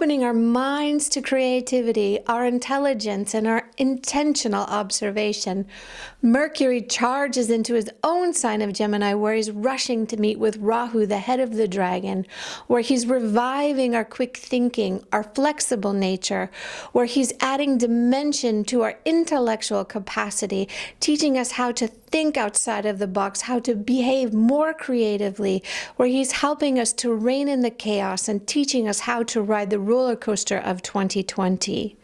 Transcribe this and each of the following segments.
opening our minds to creativity, our intelligence, and our intentional observation. Mercury charges into his own sign of Gemini, where he's rushing to meet with Rahu, the head of the dragon, where he's reviving our quick thinking, our flexible nature, where he's adding dimension to our intellectual capacity, teaching us how to think outside of the box, how to behave more creatively, where he's helping us to rein in the chaos and teaching us how to ride the roller coaster of 2020.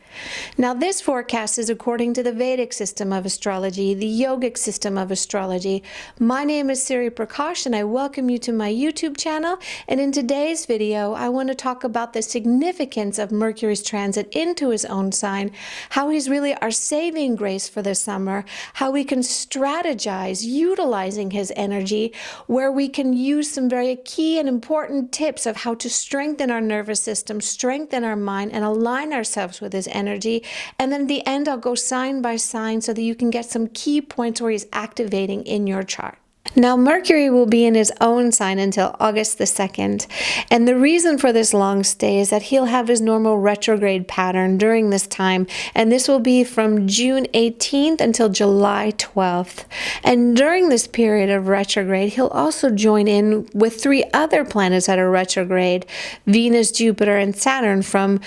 Now, this forecast is according to the Vedic system of astrology, the yogic system of astrology. My name is Siri Prakash, and I welcome you to my YouTube channel. And in today's video, I want to talk about the significance of Mercury's transit into his own sign, how he's really our saving grace for the summer, how we can strategize utilizing his energy, where we can use some very key and important tips of how to strengthen our nervous system, strengthen our mind, and align ourselves with his energy. And then at the end, I'll go sign by sign so that you can get some key points where he's activating in your chart. Now, Mercury will be in his own sign until August the 2nd. And the reason for this long stay is that he'll have his normal retrograde pattern during this time. And this will be from June 18th until July 12th. And during this period of retrograde, he'll also join in with 3 other planets that are retrograde, Venus, Jupiter, and Saturn, from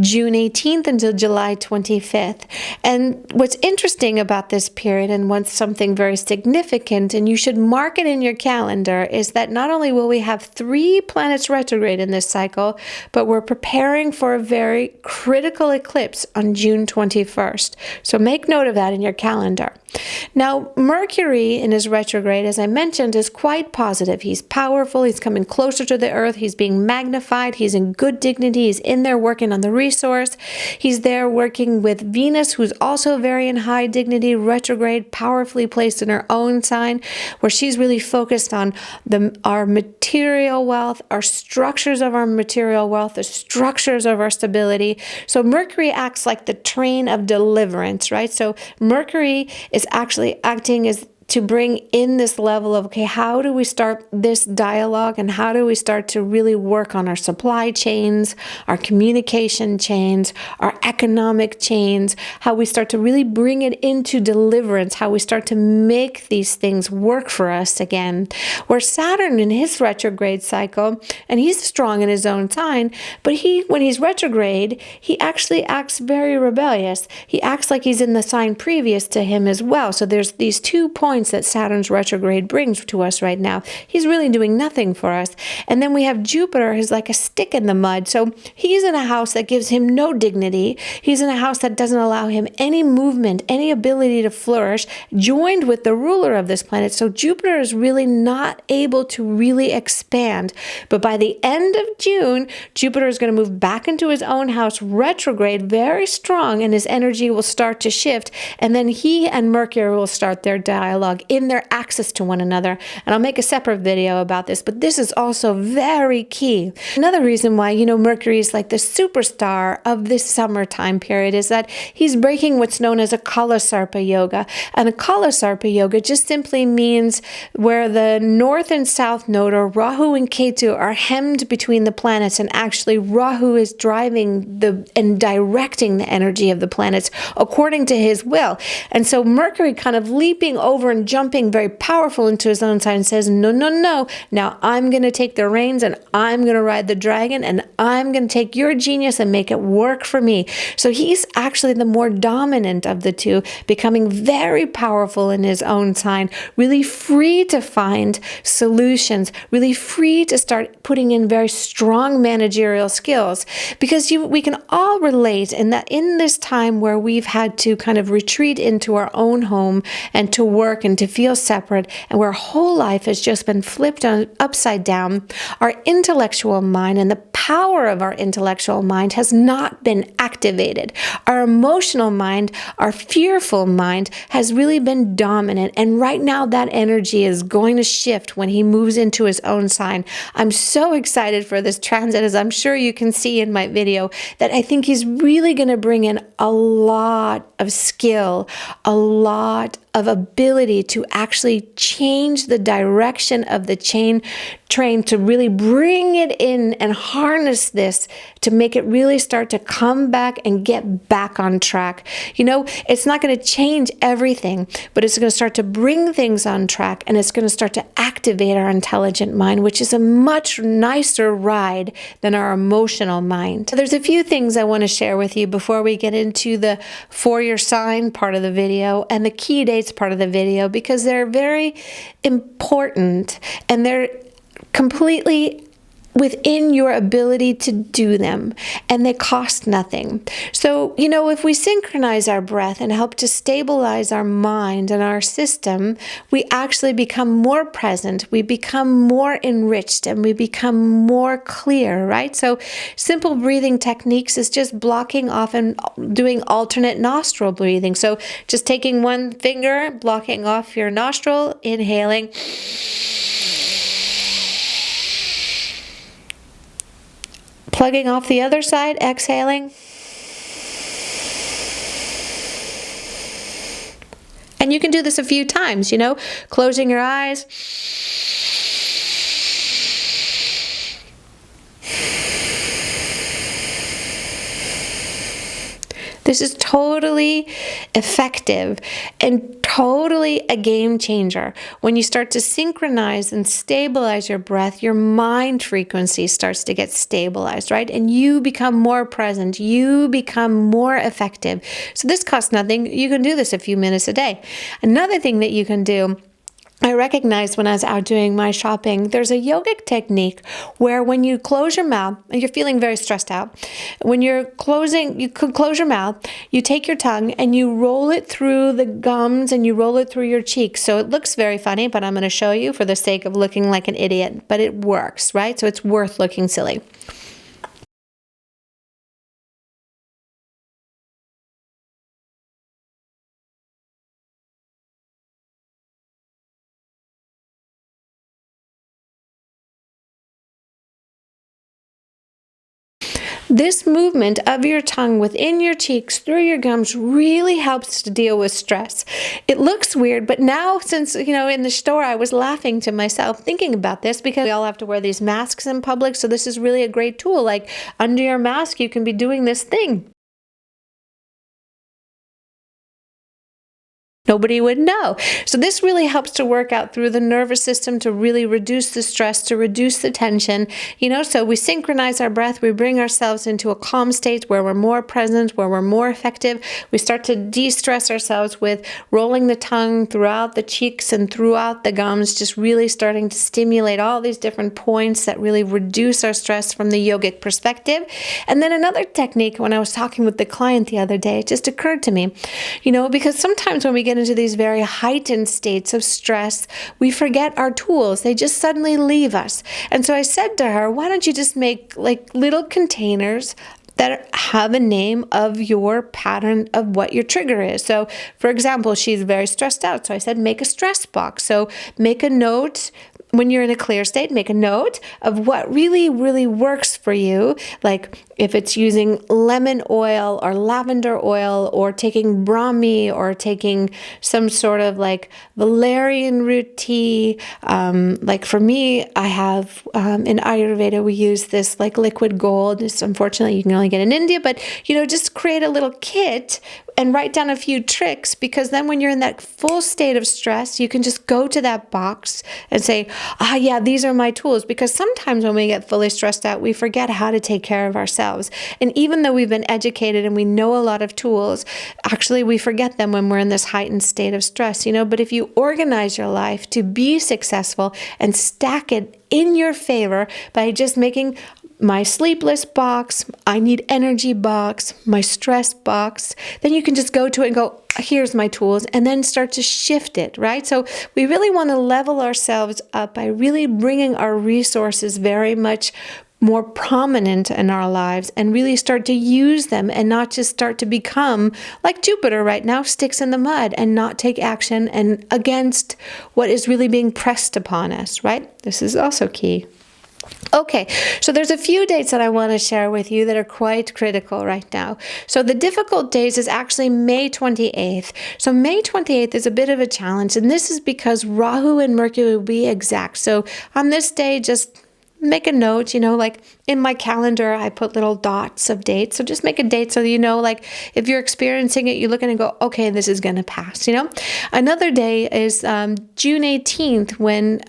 June 18th until July 25th. And what's interesting about this period, and what's something very significant, and you should mark it in your calendar, is that not only will we have 3 planets retrograde in this cycle, but we're preparing for a very critical eclipse on June 21st. So make note of that in your calendar. Now, Mercury in his retrograde, as I mentioned, is quite positive. He's powerful. He's coming closer to the earth. He's being magnified. He's in good dignity. He's in there working on the resource. He's there working with Venus, who's also very in high dignity, retrograde, powerfully placed in her own sign, where she's really focused on our material wealth, our structures of our material wealth, the structures of our stability. So Mercury acts like the train of deliverance, right? So Mercury is actually acting as to bring in this level of, okay, how do we start this dialogue, and how do we start to really work on our supply chains, our communication chains, our economic chains, how we start to really bring it into deliverance, how we start to make these things work for us again. Where Saturn in his retrograde cycle, and he's strong in his own sign, but when he's retrograde, he actually acts very rebellious. He acts like he's in the sign previous to him as well. So there's these 2 points that Saturn's retrograde brings to us right now. He's really doing nothing for us. And then we have Jupiter, who's like a stick in the mud. So he's in a house that gives him no dignity. He's in a house that doesn't allow him any movement, any ability to flourish, joined with the ruler of this planet. So Jupiter is really not able to really expand. But by the end of June, Jupiter is going to move back into his own house, retrograde, very strong, and his energy will start to shift. And then he and Mercury will start their dialogue in their access to one another. And I'll make a separate video about this, but this is also very key. Another reason why, Mercury is like the superstar of this summertime period is that he's breaking what's known as a Kala Sarpa Yoga. And a Kala Sarpa Yoga just simply means where the north and south node, or Rahu and Ketu, are hemmed between the planets, and actually Rahu is driving and directing the energy of the planets according to his will. And so Mercury kind of leaping over and jumping very powerful into his own sign says, no, no, no. Now I'm going to take the reins, and I'm going to ride the dragon, and I'm going to take your genius and make it work for me. So he's actually the more dominant of the 2, becoming very powerful in his own sign, really free to find solutions, really free to start putting in very strong managerial skills. Because we can all relate in that in this time where we've had to kind of retreat into our own home and to work and to feel separate, and where our whole life has just been flipped upside down, our intellectual mind and the power of our intellectual mind has not been activated. Our emotional mind, our fearful mind, has really been dominant. And right now that energy is going to shift when he moves into his own sign. I'm so excited for this transit, as I'm sure you can see in my video, that I think he's really going to bring in a lot of skill, a lot of ability to actually change the direction of the train to really bring it in and harness this to make it really start to come back and get back on track. You know, it's not going to change everything, but it's going to start to bring things on track, and it's going to start to activate our intelligent mind, which is a much nicer ride than our emotional mind. So there's a few things I want to share with you before we get into the for your sign part of the video and the key dates part of the video, because they're very important and they're completely within your ability to do them, and they cost nothing. So, you know, if we synchronize our breath and help to stabilize our mind and our system, we actually become more present, we become more enriched, and we become more clear, right? So simple breathing techniques is just blocking off and doing alternate nostril breathing. So just taking one finger, blocking off your nostril, inhaling, plugging off the other side, exhaling. And you can do this a few times, you know, closing your eyes. This is totally effective and totally a game changer. When you start to synchronize and stabilize your breath, your mind frequency starts to get stabilized, right? And you become more present. You become more effective. So this costs nothing. You can do this a few minutes a day. Another thing that you can do, I recognized when I was out doing my shopping, there's a yogic technique where when you close your mouth, and you're feeling very stressed out, when you're closing, you could close your mouth, you take your tongue and you roll it through the gums and you roll it through your cheeks. So it looks very funny, but I'm going to show you for the sake of looking like an idiot, but it works, right? So it's worth looking silly. This movement of your tongue within your cheeks, through your gums, really helps to deal with stress. It looks weird, but now since, you know, in the store, I was laughing to myself thinking about this because we all have to wear these masks in public. So this is really a great tool. Like under your mask, you can be doing this thing. Nobody would know. So this really helps to work out through the nervous system to really reduce the stress, to reduce the tension, you know, so we synchronize our breath, we bring ourselves into a calm state where we're more present, where we're more effective. We start to de-stress ourselves with rolling the tongue throughout the cheeks and throughout the gums, just really starting to stimulate all these different points that really reduce our stress from the yogic perspective. And then another technique, when I was talking with the client the other day, it just occurred to me, you know, because sometimes when we get into these very heightened states of stress, we forget our tools. They just suddenly leave us. And so I said to her, why don't you just make like little containers that have a name of your pattern of what your trigger is. So for example, she's very stressed out. So I said, make a stress box. So make a note. When you're in a clear state, make a note of what really, really works for you. Like if it's using lemon oil or lavender oil or taking Brahmi or taking some sort of like valerian root tea. Like for me, I have in Ayurveda, we use this like liquid gold. It's unfortunately, you can only get in India, but you know, just create a little kit and write down a few tricks, because then when you're in that full state of stress, you can just go to that box and say, ah, yeah, these are my tools. Because sometimes when we get fully stressed out, we forget how to take care of ourselves. And even though we've been educated and we know a lot of tools, actually we forget them when we're in this heightened state of stress, you know. But if you organize your life to be successful and stack it in your favor by just making my sleepless box, I need energy box, my stress box, then you can just go to it and go, here's my tools, and then start to shift it, right? So we really want to level ourselves up by really bringing our resources very much more prominent in our lives and really start to use them and not just start to become like Jupiter right now, sticks in the mud, and not take action and against what is really being pressed upon us, right? This is also key. Okay, so there's a few dates that I want to share with you that are quite critical right now. So the difficult days is actually May 28th. So May 28th is a bit of a challenge, and this is because Rahu and Mercury will be exact. So on this day, just make a note, like in my calendar, I put little dots of dates. So just make a date so you know, like if you're experiencing it, you look at it and go, okay, this is going to pass, Another day is June 18th when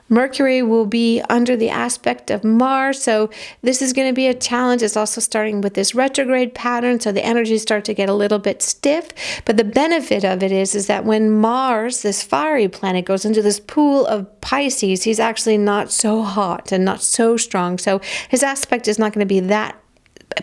Mercury will be under the aspect of Mars. So this is going to be a challenge. It's also starting with this retrograde pattern. So the energies start to get a little bit stiff. But the benefit of it is that when Mars, this fiery planet, goes into this pool of Pisces, he's actually not so hot and not so strong. So his aspect is not going to be that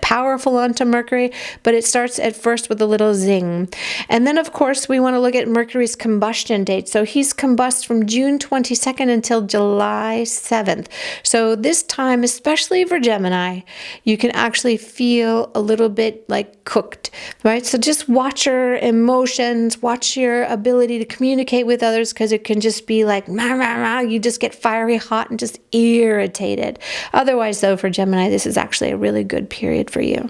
powerful onto Mercury, but it starts at first with a little zing. And then, of course, we want to look at Mercury's combustion date. So he's combust from June 22nd until July 7th. So this time, especially for Gemini, you can actually feel a little bit like cooked, right? So just watch your emotions, watch your ability to communicate with others, because it can just be like, rah, rah, rah. You just get fiery hot and just irritated. Otherwise, though, for Gemini, this is actually a really good period for you.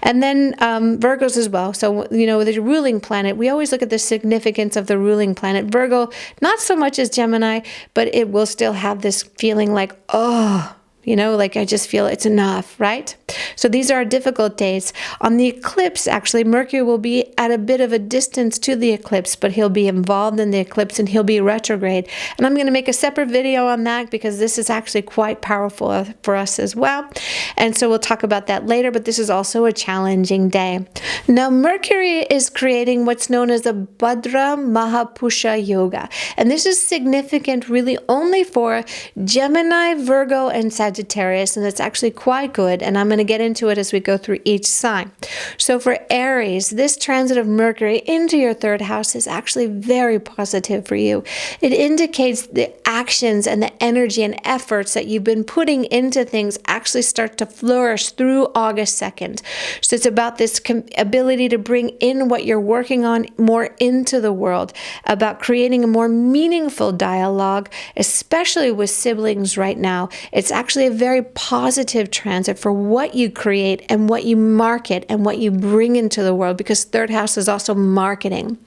And then Virgos as well. So, with the ruling planet, we always look at the significance of the ruling planet. Virgo, not so much as Gemini, but it will still have this feeling like, oh, like I just feel it's enough, right? So these are difficult days. On the eclipse, actually, Mercury will be at a bit of a distance to the eclipse, but he'll be involved in the eclipse and he'll be retrograde. And I'm going to make a separate video on that because this is actually quite powerful for us as well. And so we'll talk about that later, but this is also a challenging day. Now, Mercury is creating what's known as a Bhadra Mahapusha Yoga. And this is significant really only for Gemini, Virgo, and Sagittarius, and it's actually quite good, and I'm going to get into it as we go through each sign. So for Aries, this transit of Mercury into your third house is actually very positive for you. It indicates the actions and the energy and efforts that you've been putting into things actually start to flourish through August 2nd. So it's about this ability to bring in what you're working on more into the world, about creating a more meaningful dialogue, especially with siblings right now. It's actually a very positive transit for what you create and what you market and what you bring into the world, because third house is also marketing.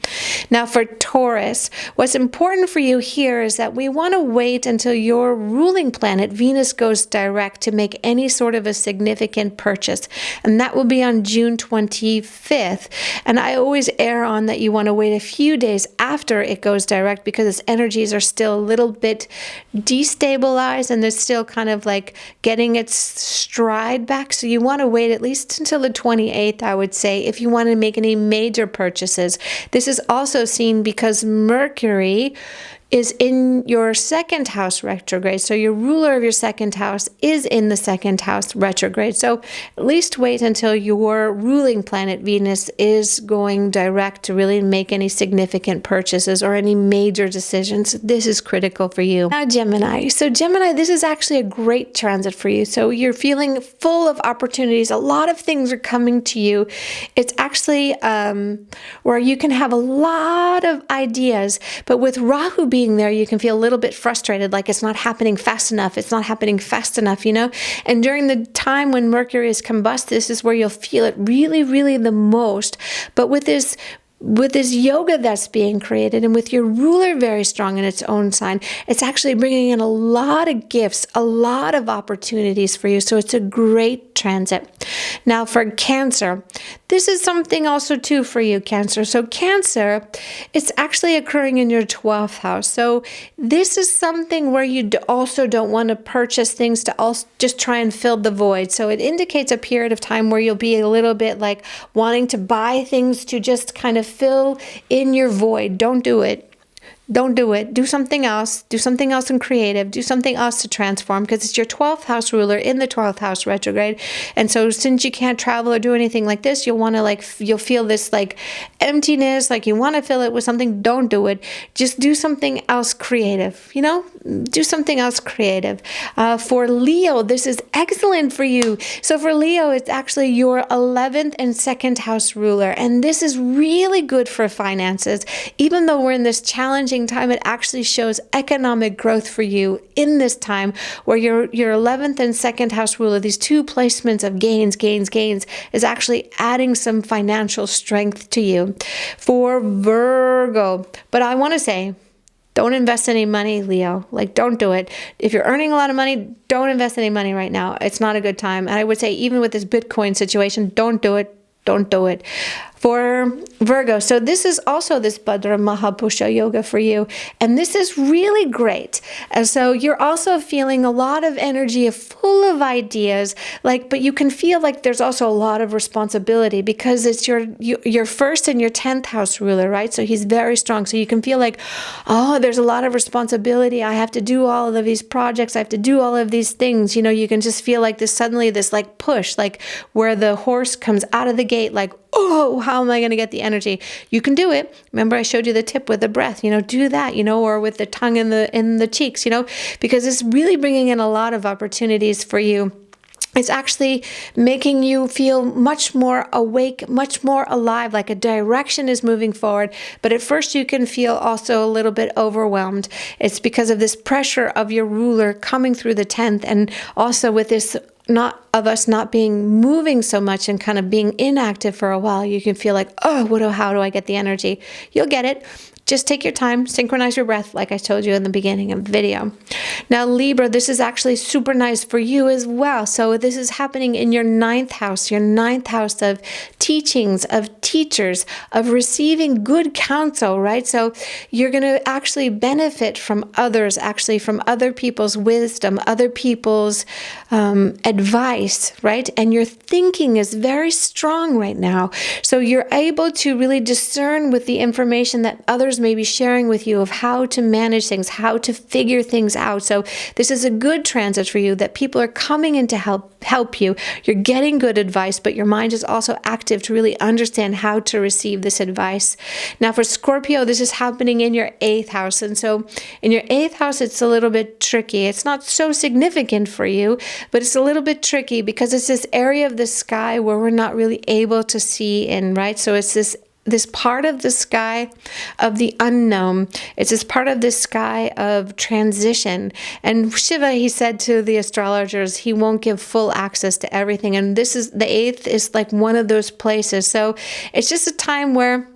Now for Taurus, what's important for you here is that we want to wait until your ruling planet, Venus, goes direct to make any sort of a significant purchase. And that will be on June 25th. And I always err on that you want to wait a few days after it goes direct, because its energies are still a little bit destabilized and there's still kind of like getting its stride back. So you want to wait at least until the 28th, I would say, if you want to make any major purchases. This is also seen because Mercury is in your second house retrograde. So your ruler of your second house is in the second house retrograde. So at least wait until your ruling planet Venus is going direct to really make any significant purchases or any major decisions. This is critical for you. Now Gemini. So Gemini, this is actually a great transit for you. So you're feeling full of opportunities. A lot of things are coming to you. It's actually where you can have a lot of ideas, but with Rahu being there, you can feel a little bit frustrated, like it's not happening fast enough. It's not happening fast enough, And during the time when Mercury is combust, this is where you'll feel it really, really the most. But with this yoga that's being created and with your ruler very strong in its own sign, it's actually bringing in a lot of gifts, a lot of opportunities for you. So it's a great transit. Now for Cancer, this is something also too for you, Cancer. So Cancer, it's actually occurring in your 12th house. So this is something where you also don't want to purchase things to also just try and fill the void. So it indicates a period of time where you'll be a little bit like wanting to buy things to just kind of fill in your void. Don't do it. Don't do it. Do something else. Do something else in creative. Do something else to transform, because it's your 12th house ruler in the 12th house retrograde. And so since you can't travel or do anything like this, you'll want to you'll feel this like emptiness, like you want to fill it with something. Don't do it. Just do something else creative, do something else creative. For Leo, this is excellent for you. So for Leo, it's actually your 11th and 2nd house ruler. And this is really good for finances. Even though we're in this challenging challenging time, it actually shows economic growth for you in this time, where your 11th and 2nd house ruler, these two placements of gains, is actually adding some financial strength to you. For Virgo, but I want to say, don't invest any money, Leo. Like, don't do it. If you're earning a lot of money, don't invest any money right now. It's not a good time. And I would say, even with this Bitcoin situation, don't do it. Don't do it. For Virgo, so this is also this Bhadra Mahapusha yoga for you, and this is really great. And so you're also feeling a lot of energy, full of ideas, but you can feel like there's also a lot of responsibility, because it's your 1st and your 10th house ruler, right? So he's very strong. So you can feel like, oh, there's a lot of responsibility. I have to do all of these projects. I have to do all of these things. You can just feel like this push, like where the horse comes out of the gate, like, oh, how am I going to get the energy? You can do it. Remember, I showed you the tip with the breath, do that, or with the tongue in the cheeks, because it's really bringing in a lot of opportunities for you. It's actually making you feel much more awake, much more alive, like a direction is moving forward. But at first you can feel also a little bit overwhelmed. It's because of this pressure of your ruler coming through the 10th, and also with this not being moving so much and kind of being inactive for a while. You can feel like, oh, how do I get the energy? You'll get it. Just take your time, synchronize your breath, like I told you in the beginning of the video. Now, Libra, this is actually super nice for you as well. So this is happening in your 9th house of teachings, of teachers, of receiving good counsel, right? So you're going to actually benefit from others, actually from other people's wisdom, other people's advice, right? And your thinking is very strong right now. So you're able to really discern with the information that others may be sharing with you of how to manage things, how to figure things out. So this is a good transit for you, that people are coming in to help you. You're getting good advice, but your mind is also active to really understand how to receive this advice. Now for Scorpio, this is happening in your 8th house. And so in your 8th house, it's a little bit tricky. It's not so significant for you, but it's a little bit tricky because it's this area of the sky where we're not really able to see in, right? So it's this part of the sky of the unknown. It's this part of the sky of transition. And Shiva, he said to the astrologers, he won't give full access to everything. And this is, the 8th is like one of those places. So it's just a time where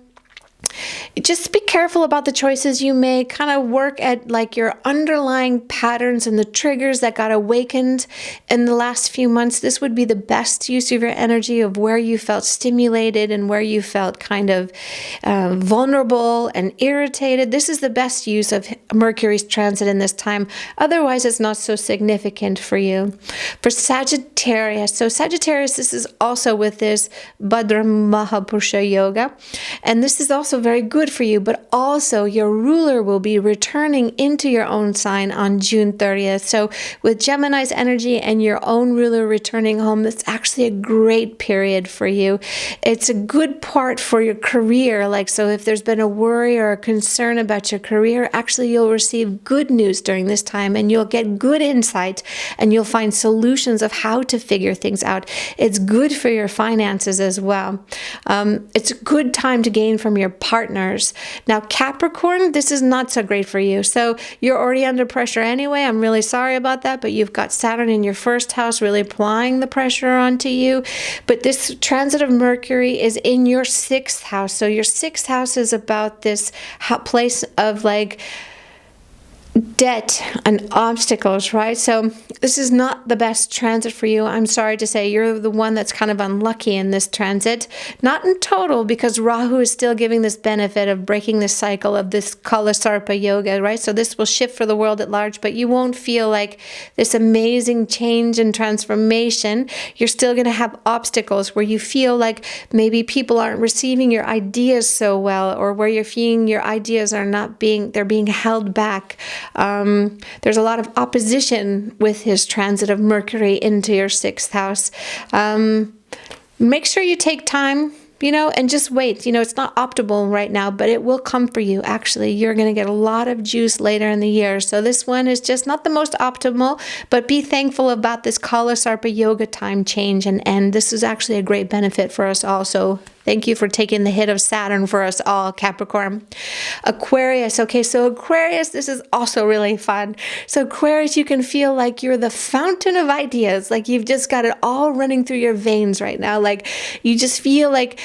just be careful about the choices you make. Kind of work at like your underlying patterns and the triggers that got awakened in the last few months. This would be the best use of your energy, of where you felt stimulated and where you felt kind of vulnerable and irritated. This is the best use of Mercury's transit in this time. Otherwise, it's not so significant for you. For Sagittarius, so Sagittarius, this is also with this Bhadra Mahapusha yoga. And this is also very good for you, but also your ruler will be returning into your own sign on June 30th. So with Gemini's energy and your own ruler returning home, it's actually a great period for you. It's a good part for your career. So if there's been a worry or a concern about your career, actually you'll receive good news during this time, and you'll get good insight, and you'll find solutions of how to figure things out. It's good for your finances as well. It's a good time to gain from your partners. Now, Capricorn, this is not so great for you. So you're already under pressure anyway. I'm really sorry about that, but you've got Saturn in your 1st house really applying the pressure onto you. But this transit of Mercury is in your 6th house. So your 6th house is about this place of debt and obstacles, right? So this is not the best transit for you. I'm sorry to say, you're the one that's kind of unlucky in this transit. Not in total, because Rahu is still giving this benefit of breaking the cycle of this Kalasarpa yoga, right? So this will shift for the world at large, but you won't feel like this amazing change and transformation. You're still going to have obstacles where you feel like maybe people aren't receiving your ideas so well, or where you're feeling your ideas are not being, they're being held back. There's a lot of opposition with his transit of Mercury into your 6th house. Make sure you take time, and just wait. It's not optimal right now, but it will come for you. Actually, you're going to get a lot of juice later in the year. So this one is just not the most optimal, but be thankful about this Kalasarpa yoga time change and end. This is actually a great benefit for us also. Thank you for taking the hit of Saturn for us all, Capricorn. Aquarius. Okay, so Aquarius, this is also really fun. So Aquarius, you can feel like you're the fountain of ideas. Like you've just got it all running through your veins right now. Like you just feel like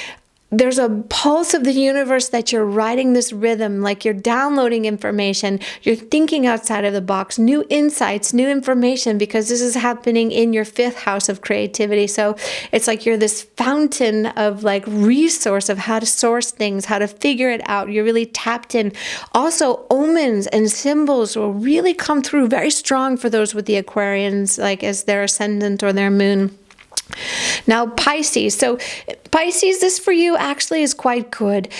there's a pulse of the universe that you're riding this rhythm, like you're downloading information, you're thinking outside of the box, new insights, new information, because this is happening in your 5th house of creativity. So it's like you're this fountain of like resource of how to source things, how to figure it out. You're really tapped in. Also, omens and symbols will really come through very strong for those with the Aquarians, like as their ascendant or their moon. Now, Pisces. So Pisces, this for you actually is quite good.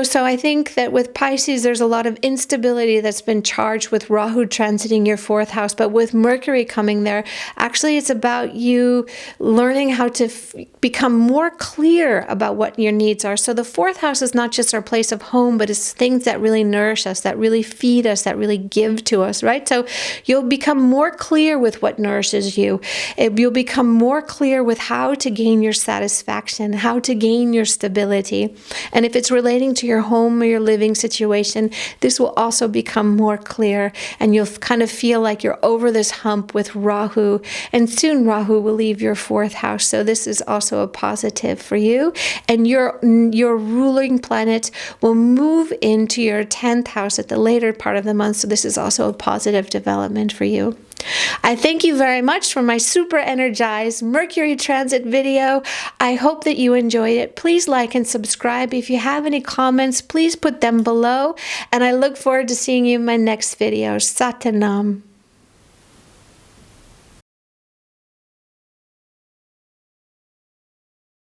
So I think that with Pisces, there's a lot of instability that's been charged with Rahu transiting your 4th house. But with Mercury coming there, actually it's about you learning how to become more clear about what your needs are. So the 4th house is not just our place of home, but it's things that really nourish us, that really feed us, that really give to us, right? So you'll become more clear with what nourishes you. You'll become more clear with how to gain your satisfaction, how to gain your stability. And if it's relating to your home or your living situation, this will also become more clear, and you'll kind of feel like you're over this hump with Rahu, and soon Rahu will leave your 4th house. So this is also a positive for you, and your ruling planet will move into your 10th house at the later part of the month. So this is also a positive development for you. I thank you very much for my super energized Mercury transit video. I hope that you enjoyed it. Please like and subscribe. If you have any comments, please put them below. And I look forward to seeing you in my next video. Satanam.